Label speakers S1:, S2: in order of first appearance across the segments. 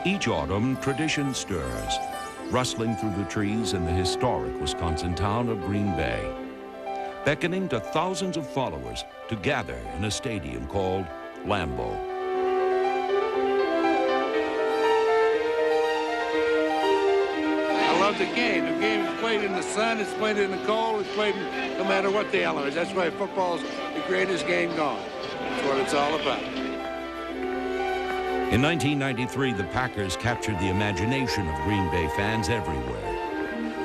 S1: Each autumn, tradition stirs, rustling through the trees in the historic Wisconsin town of Green Bay, beckoning to thousands of followers to gather in a stadium called Lambeau.
S2: I love the game. The game is played in the sun, it's played in the cold, it's played no matter what the element is. That's why football's the greatest game going. That's what it's all about.
S1: In 1993, the Packers captured the imagination of Green Bay fans everywhere,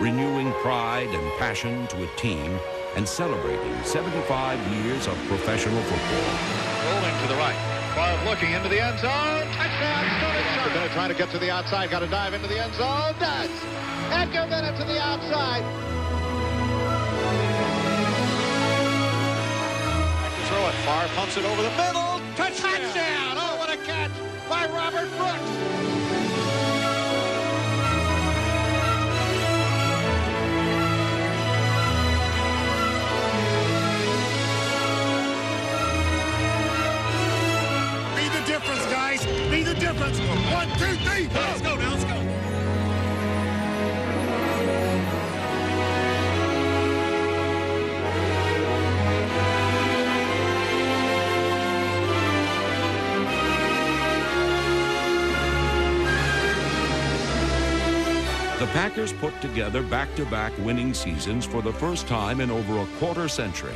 S1: renewing pride and passion to a team and celebrating 75 years of professional football.
S3: Rolling to the right. Favre looking into the end zone. Touchdown, Sterling Bennett trying to get to the outside. Got to dive into the end zone. Does. Edgar Bennett to the outside. Back to throw it. Favre pumps it over the middle. Touchdown. Oh, what a catch by Robert Brooks.
S4: Guys, be the difference. 1, 2, 3. Let's go now. Let's go.
S1: The Packers put together back-to-back winning seasons for the first time in over a quarter century,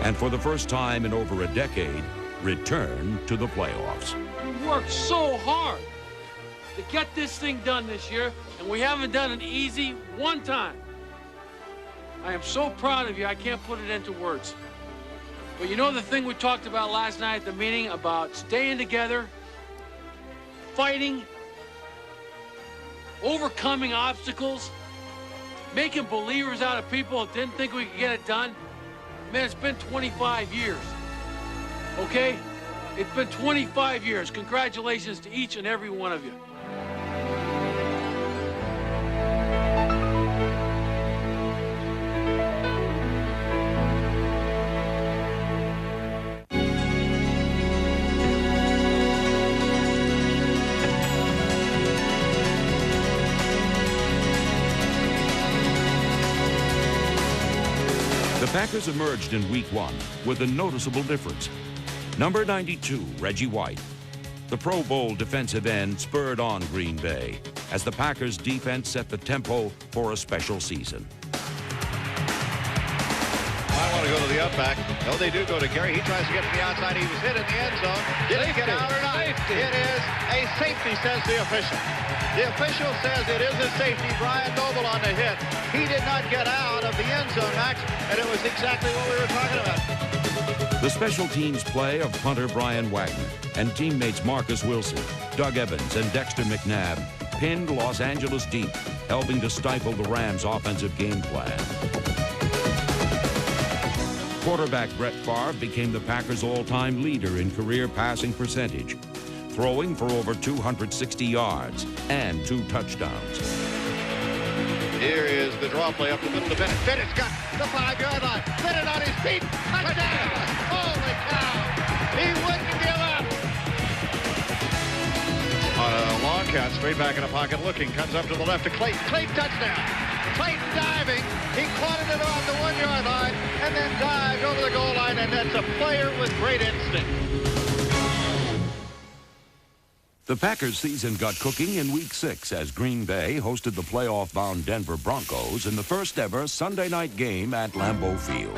S1: and for the first time in over a decade, return to the playoffs.
S5: We worked so hard to get this thing done this year, and we haven't done it easy one time. I am so proud of you, I can't put it into words. But you know the thing we talked about last night at the meeting about staying together, fighting, overcoming obstacles, making believers out of people that didn't think we could get it done? Man, it's been 25 years. Okay? It's been 25 years. Congratulations to each and every one of you.
S1: The Packers emerged in Week 1 with a noticeable difference. Number 92, Reggie White. The Pro Bowl defensive end spurred on Green Bay as the Packers defense set the tempo for a special season.
S3: I want to go to the outback. No, they do go to Gary. He tries to get to the outside. He was hit in the end zone. Did he get out or not? Safety. It is a safety, says the official. The official says it is a safety. Brian Noble on the hit. He did not get out of the end zone, Max, and it was exactly what we were talking about.
S1: The special teams play of punter Brian Wagner and teammates Marcus Wilson, Doug Evans, and Dexter McNabb pinned Los Angeles deep, helping to stifle the Rams' offensive game plan. Quarterback Brett Favre became the Packers' all-time leader in career passing percentage, throwing for over 260 yards and 2 touchdowns.
S3: Here is the draw play up the middle to Bennett. Bennett's got the 5-yard line. Bennett on his feet. Touchdown! Holy cow! He wouldn't give up. On a long count, straight back in the pocket, looking, comes up to the left to Clayton. Clayton touchdown! Clayton diving. He caught it on the 1-yard line and then dived over the goal line, and that's a player with great instinct.
S1: The Packers' season got cooking in Week 6 as Green Bay hosted the playoff-bound Denver Broncos in the first-ever Sunday night game at Lambeau Field.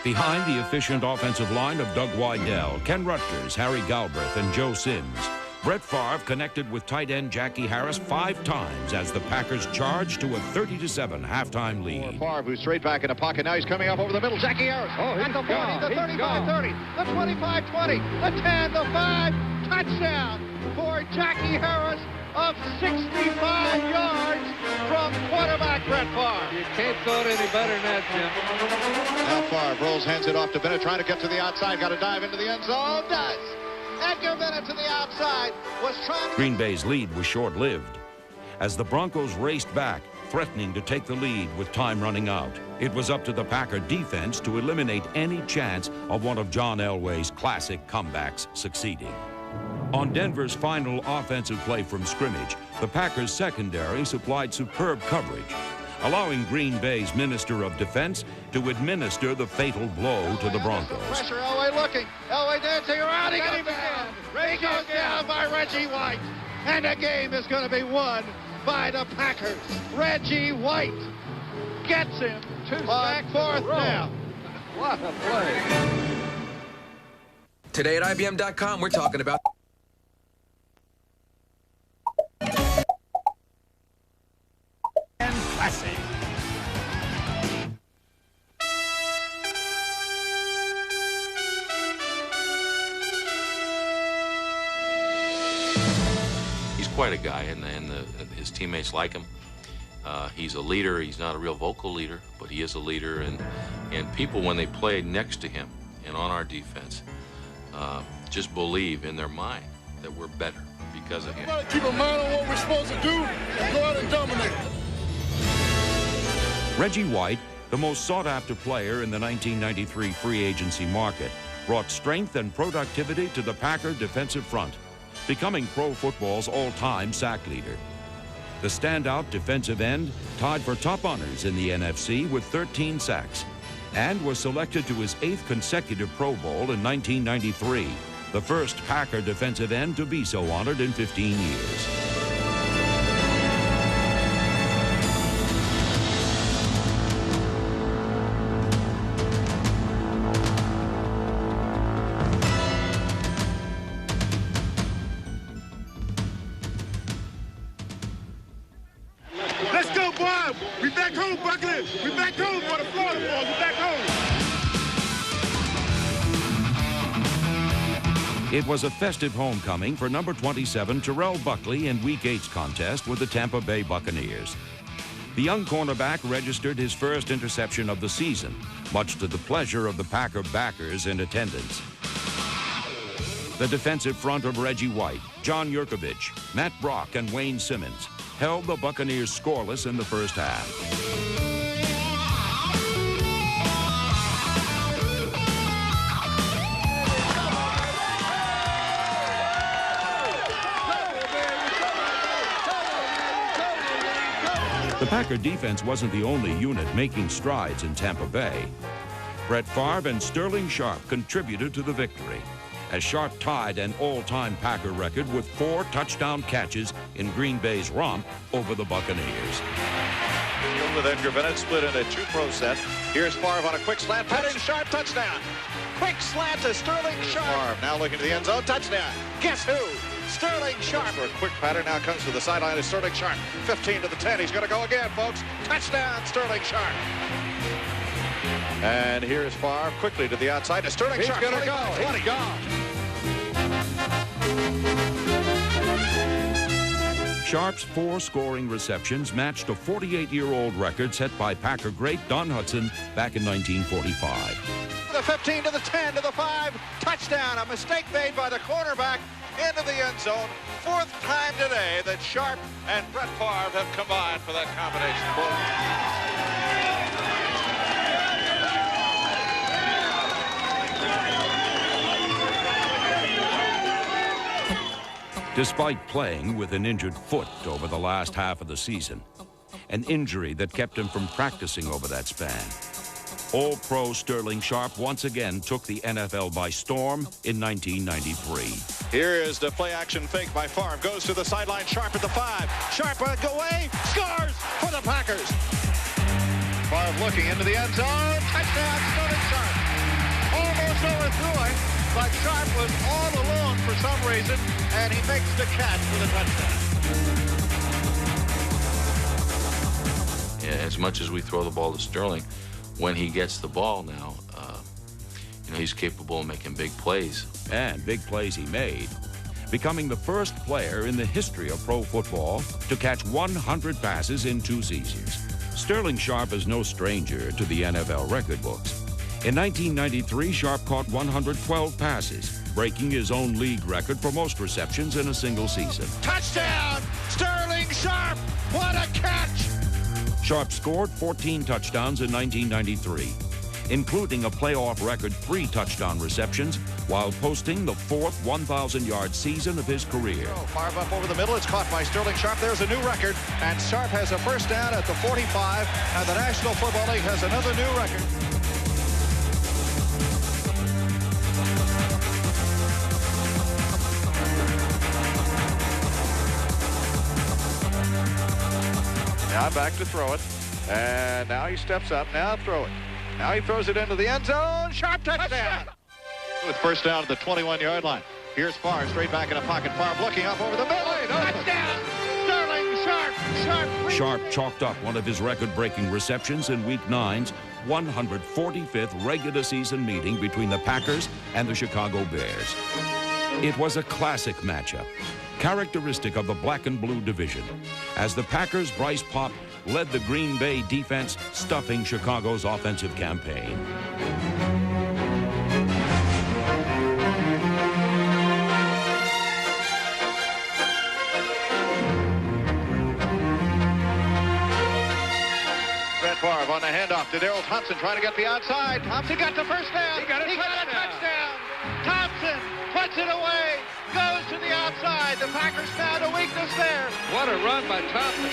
S1: Behind the efficient offensive line of Doug Weidel, Ken Rutgers, Harry Galbraith, and Joe Sims, Brett Favre connected with tight end Jackie Harris 5 times as the Packers charged to a 30-7 halftime lead.
S3: Favre, who's straight back in the pocket. Now he's coming up over the middle. Jackie Harris at the 40, the 35-30, the 25-20, the 10, the 5. Touchdown for Jackie Harris of 65 yards from quarterback Brett Favre.
S5: You can't throw it any better than that, Jim.
S3: Now Favre rolls, hands it off to Bennett, trying to get to the outside. Got to dive into the end zone. Does. Edgar Bennett to the outside. Was trying to...
S1: Green Bay's lead was short-lived as the Broncos raced back, threatening to take the lead with time running out. It was up to the Packer defense to eliminate any chance of one of John Elway's classic comebacks succeeding. On Denver's final offensive play from scrimmage, the Packers' secondary supplied superb coverage, allowing Green Bay's Minister of Defense to administer the fatal blow to the Broncos.
S3: Pressure, Elway looking. Elway dancing around. He goes down. He goes down by Reggie White. And the game is going to be won by the Packers. Reggie White gets him on fourth down. What a play.
S6: Today at IBM.com, we're talking about
S4: Classic.
S7: He's quite a guy, and his teammates like him. He's a leader. He's not a real vocal leader, but he is a leader. And people, when they play next to him and on our defense, just believe in their mind that we're better because of him.
S2: Keep a mind on what we're supposed to do and go out and dominate.
S1: Reggie White, the most sought-after player in the 1993 free agency market, brought strength and productivity to the Packer defensive front, becoming pro football's all-time sack leader. The standout defensive end tied for top honors in the NFC with 13 sacks and was selected to his 8th consecutive Pro Bowl in 1993, the first Packer defensive end to be so honored in 15 years.
S4: Let's go, Bob. We back home, Buckley. We back home for the Florida boys. We back home.
S1: It was a festive homecoming for number 27 Terrell Buckley in Week 8's contest with the Tampa Bay Buccaneers. The young cornerback registered his first interception of the season, much to the pleasure of the Packer backers in attendance. The defensive front of Reggie White, John Yurkovich, Matt Brock, and Wayne Simmons held the Buccaneers scoreless in the first half. The Packer defense wasn't the only unit making strides in Tampa Bay. Brett Favre and Sterling Sharpe contributed to the victory, as Sharpe tied an all-time Packer record with 4 touchdown catches in Green Bay's romp over the Buccaneers.
S3: With Edgar Bennett split in a 2-pro set. Here's Favre on a quick slant. Patting Sharpe, touchdown. Quick slant to Sterling Sharpe. Favre now looking to the end zone, touchdown. Guess who? Sterling Sharpe. For a quick pattern, now comes to the sideline is Sterling Sharpe. 15 to the 10. He's going to go again, folks. Touchdown, Sterling Sharpe. And here's Favre quickly to the outside to Sterling Sharpe. He's going to go. 20 gone.
S1: Sharpe's 4 scoring receptions matched a 48-year-old record set by Packer great Don Hutson back in 1945.
S3: The 15 to the 10 to the 5. Touchdown. A mistake made by the cornerback into the end zone. 4th time today that Sharpe and Brett Favre have combined for that combination.
S1: Despite playing with an injured foot over the last half of the season, an injury that kept him from practicing over that span, All-Pro Sterling Sharpe once again took the NFL by storm in 1993.
S3: Here is the play-action fake by Favre. Goes to the sideline. Sharpe at the 5. Sharpe go away. Scores for the Packers. Favre looking into the end zone. Touchdown, Sterling Sharpe. Almost overthrowing, but Sharpe was all alone for some reason, and he makes the catch for the touchdown.
S7: As much as we throw the ball to Sterling, when he gets the ball now, he's capable of making big plays.
S1: And big plays he made, becoming the first player in the history of pro football to catch 100 passes in 2 seasons. Sterling Sharpe is no stranger to the NFL record books. In 1993, Sharpe caught 112 passes, breaking his own league record for most receptions in a single season.
S3: Touchdown! Sterling Sharpe! What a catch!
S1: Sharpe scored 14 touchdowns in 1993. including a playoff record 3 touchdown receptions, while posting the 4th 1,000-yard season of his career.
S3: Favre up over the middle. It's caught by Sterling Sharp. There's a new record, and Sharp has a first down at the 45, and the National Football League has another new record. Now back to throw it. And now he steps up. Now throw it. Now he throws it into the end zone. Sharp touchdown. With first down at the 21-yard line. Here's Favre straight back in a pocket. Favre looking up over the middle. Touchdown. Sterling Sharp.
S1: Sharp chalked up one of his record-breaking receptions in Week 9's 145th regular season meeting between the Packers and the Chicago Bears. It was a classic matchup, characteristic of the black and blue division, as the Packers' Bryce Paup led the Green Bay defense, stuffing Chicago's offensive campaign.
S3: Brett Favre on the handoff to Darrell Thompson, trying to get the outside. Thompson got the first down. He got a touchdown. Thompson puts it away. Goes to the outside. The Packers found a weakness there.
S5: What a run by Thompson.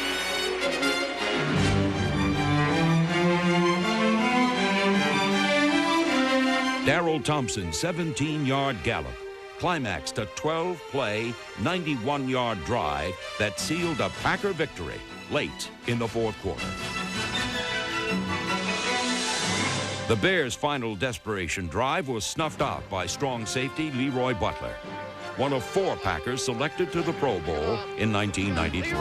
S1: Darrell Thompson's 17-yard gallop climaxed a 12-play, 91-yard drive that sealed a Packer victory late in the 4th quarter. The Bears' final desperation drive was snuffed out by strong safety Leroy Butler, one of 4 Packers selected to the Pro Bowl in 1993.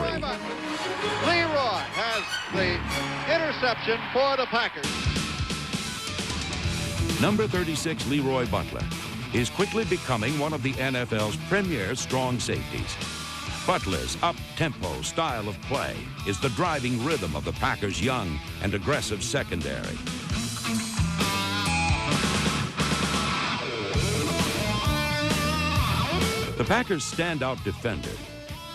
S3: Leroy has the interception for the Packers.
S1: Number 36, Leroy Butler, is quickly becoming one of the NFL's premier strong safeties. Butler's up-tempo style of play is the driving rhythm of the Packers' young and aggressive secondary. The Packers' standout defender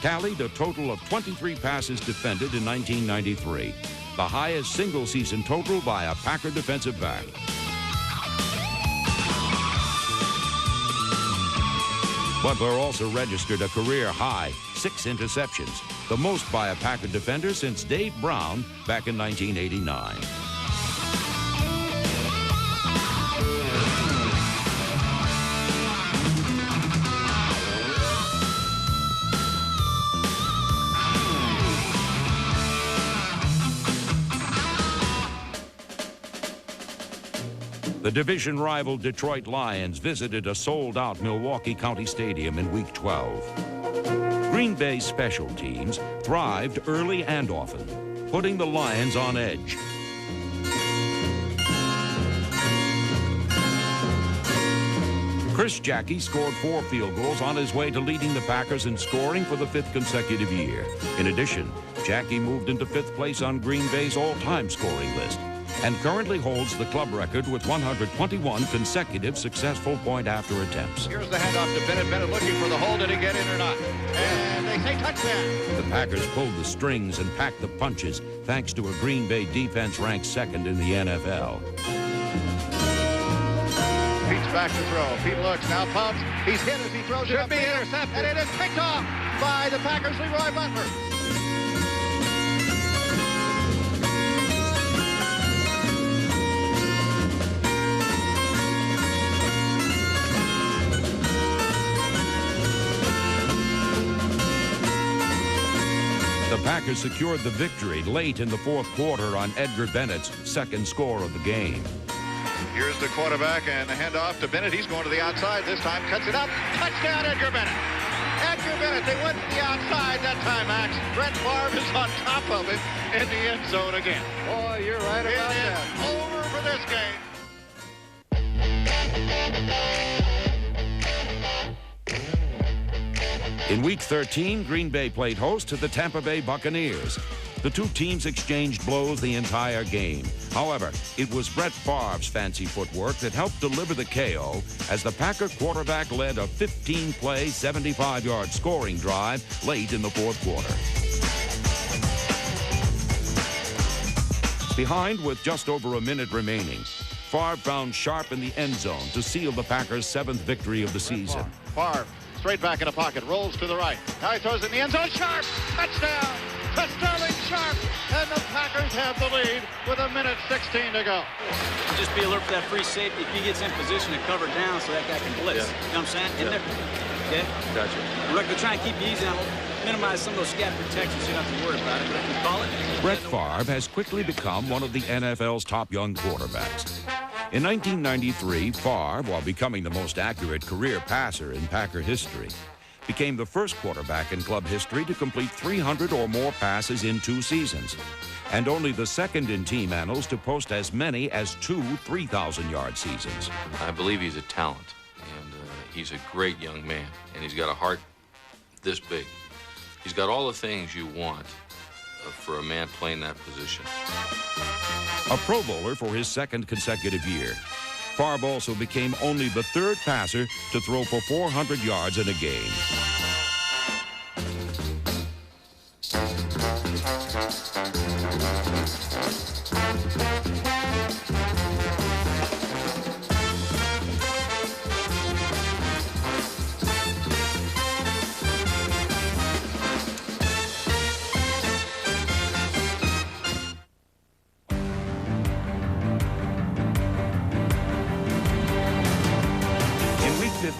S1: tallied a total of 23 passes defended in 1993, the highest single-season total by a Packer defensive back. Butler also registered a career-high 6 interceptions, the most by a Packer defender since Dave Brown back in 1989. The division rival Detroit Lions visited a sold-out Milwaukee County Stadium in Week 12. Green Bay's special teams thrived early and often, putting the Lions on edge. Chris Jackie scored 4 field goals on his way to leading the Packers in scoring for the 5th consecutive year. In addition, Jackie moved into 5th place on Green Bay's all-time scoring list and currently holds the club record with 121 consecutive successful point-after attempts.
S3: Here's the handoff to Bennett. Bennett looking for the hole. Did he get in or not? And they say touchdown.
S1: The Packers pulled the strings and packed the punches thanks to a Green Bay defense ranked 2nd in the NFL.
S3: Pete's back to throw. Pete looks, now pumps. He's hit as he throws it up. Should be intercepted. And it is picked off by the Packers' Leroy Butler.
S1: The Packers secured the victory late in the 4th quarter on Edgar Bennett's 2nd score of the game.
S3: Here's the quarterback and the handoff to Bennett. He's going to the outside this time. Cuts it up. Touchdown, Edgar Bennett. Edgar Bennett. They went to the outside that time, Max. Brett Favre is on top of it in the end zone again.
S8: Boy, you're right about that.
S3: It is over for this game.
S1: In Week 13, Green Bay played host to the Tampa Bay Buccaneers. The 2 teams exchanged blows the entire game. However, it was Brett Favre's fancy footwork that helped deliver the KO as the Packer quarterback led a 15-play, 75-yard scoring drive late in the 4th quarter. Behind with just over a minute remaining, Favre found Sharp in the end zone to seal the Packers' 7th victory of the season.
S3: Favre straight back in the pocket, rolls to the right. Now he throws in the end zone. Sharp, touchdown to Sterling Sharp, and the Packers have the lead with 1:16 to go.
S9: Just be alert for that free safety if he gets in position to cover down so that guy can blitz.
S7: Yeah.
S9: You know what I'm saying?
S7: Yeah.
S9: Okay?
S7: Gotcha.
S9: We're going to try and keep you easy and minimize some of those scat protections so you don't have to worry about it. But if you call it...
S1: Brett Favre has quickly become one of the NFL's top young quarterbacks. In 1993, Favre, while becoming the most accurate career passer in Packer history, became the first quarterback in club history to complete 300 or more passes in 2 seasons, and only the second in team annals to post as many as 2 3,000-yard seasons.
S7: I believe he's a talent, and he's a great young man, and he's got a heart this big. He's got all the things you want for a man playing that position.
S1: A Pro Bowler for his 2nd consecutive year, Favre also became only the 3rd passer to throw for 400 yards in a game.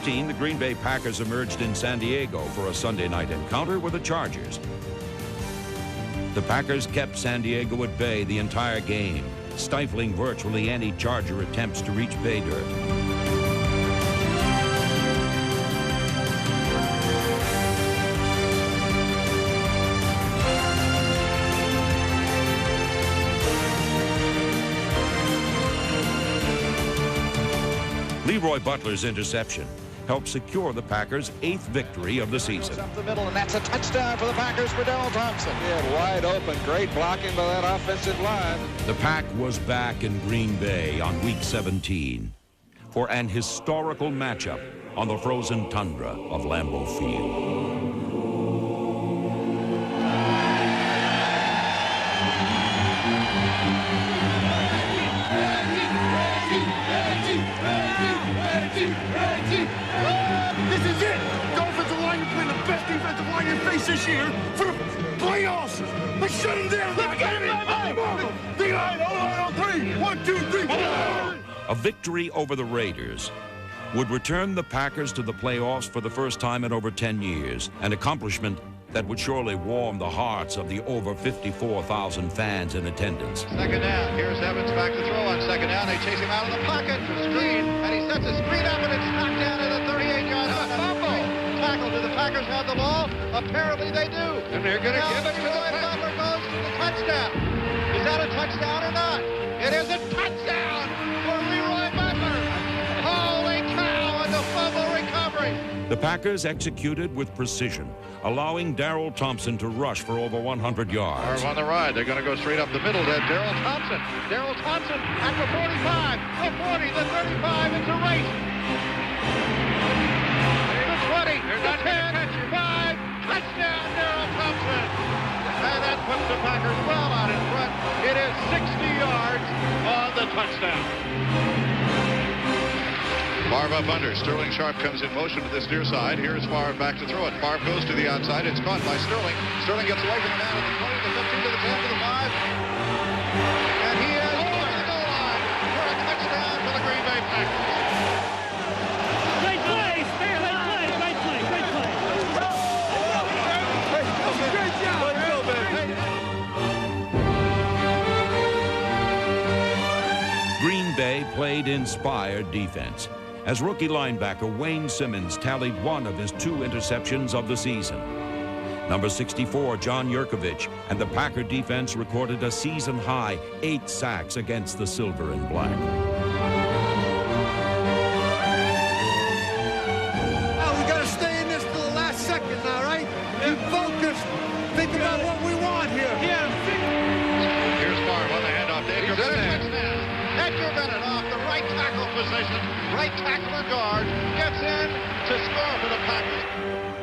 S1: The Green Bay Packers emerged in San Diego for a Sunday night encounter with the Chargers. The Packers kept San Diego at bay the entire game, stifling virtually any Charger attempts to reach pay dirt. Leroy Butler's interception helped secure the Packers' 8th victory of the season.
S3: Up the middle, and that's a touchdown for the Packers for Darrell Thompson.
S8: Yeah, wide open. Great blocking by that offensive line.
S1: The Pack was back in Green Bay on Week 17 for an historical matchup on the frozen tundra of Lambeau Field.
S4: This is it! The offensive line is playing the best defensive line you face this year for the playoffs! Let's shut him down! Let me get him! The line, on 3! 1, 2, 3!
S1: A victory over the Raiders would return the Packers to the playoffs for the first time in over 10 years, an accomplishment that would surely warm the hearts of the over 54,000 fans in attendance.
S3: Second down. Here's Evans back to throw on second down. They chase him out of the pocket for screen, and he sets a screen up, and it's knocked down at the 38-yard line. Fumble. Tackle. Do the Packers have the ball? Apparently they do.
S8: And they're going to give it to the Packers.
S3: Butler goes to the touchdown. Is that a touchdown or not? It is a touchdown for Leroy Butler. Holy cow, and the fumble recovery.
S1: The Packers executed with precision, allowing Darrell Thompson to rush for over 100 yards.
S3: Favre on the ride. They're going to go straight up the middle to Darrell Thompson. Darrell Thompson at the 45, the 40, the 35. It's a race. The 20, the 10, 5. Touchdown, Darrell Thompson. And that puts the Packers well out in front. It is 60 yards on the touchdown. Favre up under. Sterling Sharp comes in motion to this near side. Here's Favre back to throw it. Favre goes to the outside. It's caught by Sterling. Sterling gets away from the man at the 20, the 15, to the 10, to the 5. And he is over the goal line for a touchdown for the Green Bay Packers.
S10: Great play, Sterling. Great play.
S4: Great job,
S1: Green Bay played inspired defense, as rookie linebacker Wayne Simmons tallied one of his 2 interceptions of the season. Number 64, John Yurkovich, and the Packer defense recorded a season-high 8 sacks against the Silver and Black.
S4: Oh, we got to stay in this to the last second now, right? You focus. Think about what we want here.
S10: Yeah.
S3: Here's Favre on the handoff. Edgar Bennett. Edgar Bennett off the right tackle position. Right tackle and guard gets in to score for the Packers.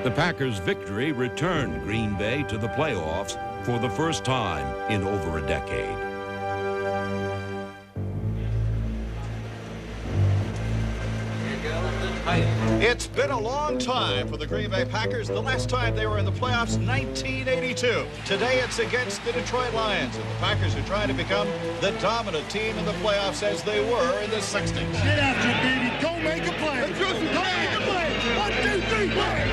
S1: The Packers' victory returned Green Bay to the playoffs for the first time in over a decade.
S3: It's been a long time for the Green Bay Packers. The last time they were in the playoffs, 1982. Today it's against the Detroit Lions. And the Packers are trying to become the dominant team in the playoffs as they were in the 60s.
S4: Get after it, baby. Go make a play. Let's go. Go make a play. 1, 2, 3, play.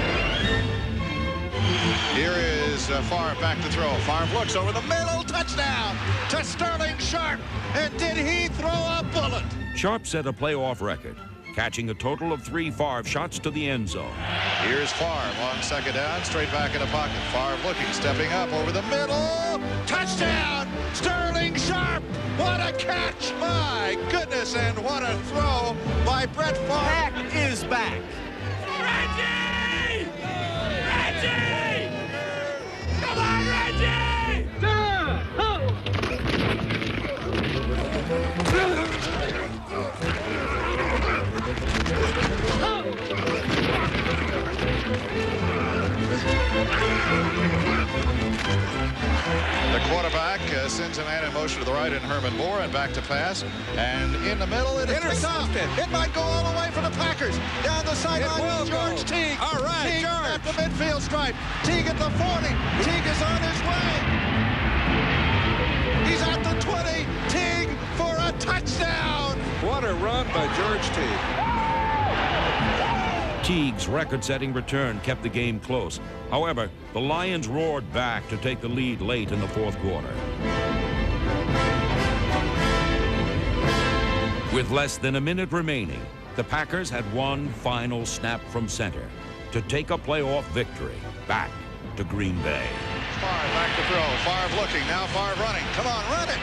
S3: Here is Favre back to throw. Favre looks over the middle. Touchdown to Sterling Sharp. And did he throw a bullet?
S1: Sharp set a playoff record, catching a total of 3 Favre shots to the end zone.
S3: Here's Favre on second down, straight back in the pocket. Favre looking, stepping up over the middle. Touchdown, Sterling Sharp. What a catch. My goodness, and what a throw by Brett Favre.
S11: Pack is back.
S10: Reggie! Reggie! Come on, Reggie!
S3: The quarterback sends a man in motion to the right in Herman Moore and back to pass. And in the middle, it is intercepted. It might go all the way for the Packers. Down the sideline, George Teague. All right, Teague at the midfield stripe. Teague at the 40. Teague is on his way. He's at the 20. Teague for a touchdown.
S8: What a run by George Teague.
S1: Teague's record-setting return kept the game close. However, the Lions roared back to take the lead late in the fourth quarter. With less than a minute remaining, the Packers had one final snap from center to take a playoff victory back to Green Bay.
S3: Favre back to throw. Favre looking. Now Favre running. Come on, run it.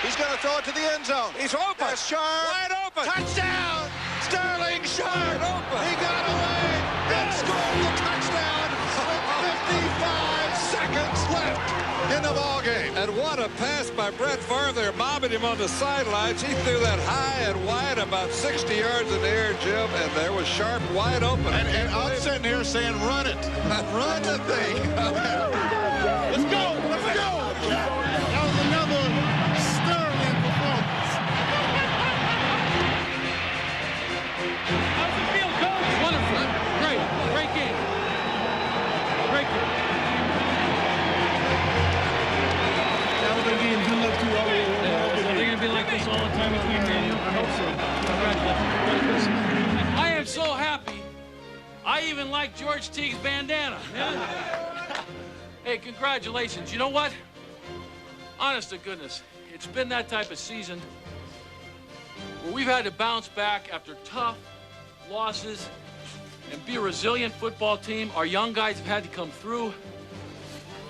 S3: He's going to throw it to the end zone. He's open. That's Sharp. Wide open. Touchdown. Sterling Sharp. Open. He got away and scored the touchdown with 55 seconds left in the ball game.
S8: And what a pass by Brett Favre. They're mobbing him on the sidelines. He threw that high and wide, about 60 yards in the air, Jim, and there was Sharp wide open.
S3: And I'm sitting here saying, run it. Run the thing.
S4: Let's go. Let's go. That was another sterling performance.
S5: How's it feel, Coach? Wonderful. Great. Great game. Great game.
S4: Have a good game. Good luck to you all.
S5: Are they going to be like this all the time with me, Daniel? I hope so. Congratulations. I am so happy. I even like George Teague's bandana. Yeah. Hey, congratulations. You know what? Honest to goodness, it's been that type of season where we've had to bounce back after tough losses and be a resilient football team. Our young guys have had to come through.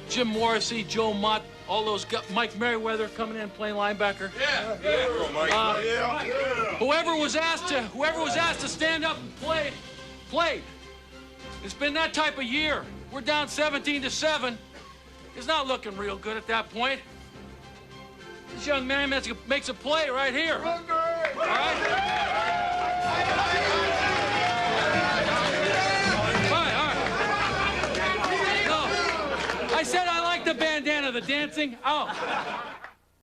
S5: Jim Morrissey, Joe Mott, all those guys, Mike Merriweather coming in playing linebacker. Whoever was asked to stand up and play, played. It's been that type of year. We're down 17-7. It's not looking real good at that point. This young man makes a play right here. All right? No. I said I like the bandana, the dancing. Oh.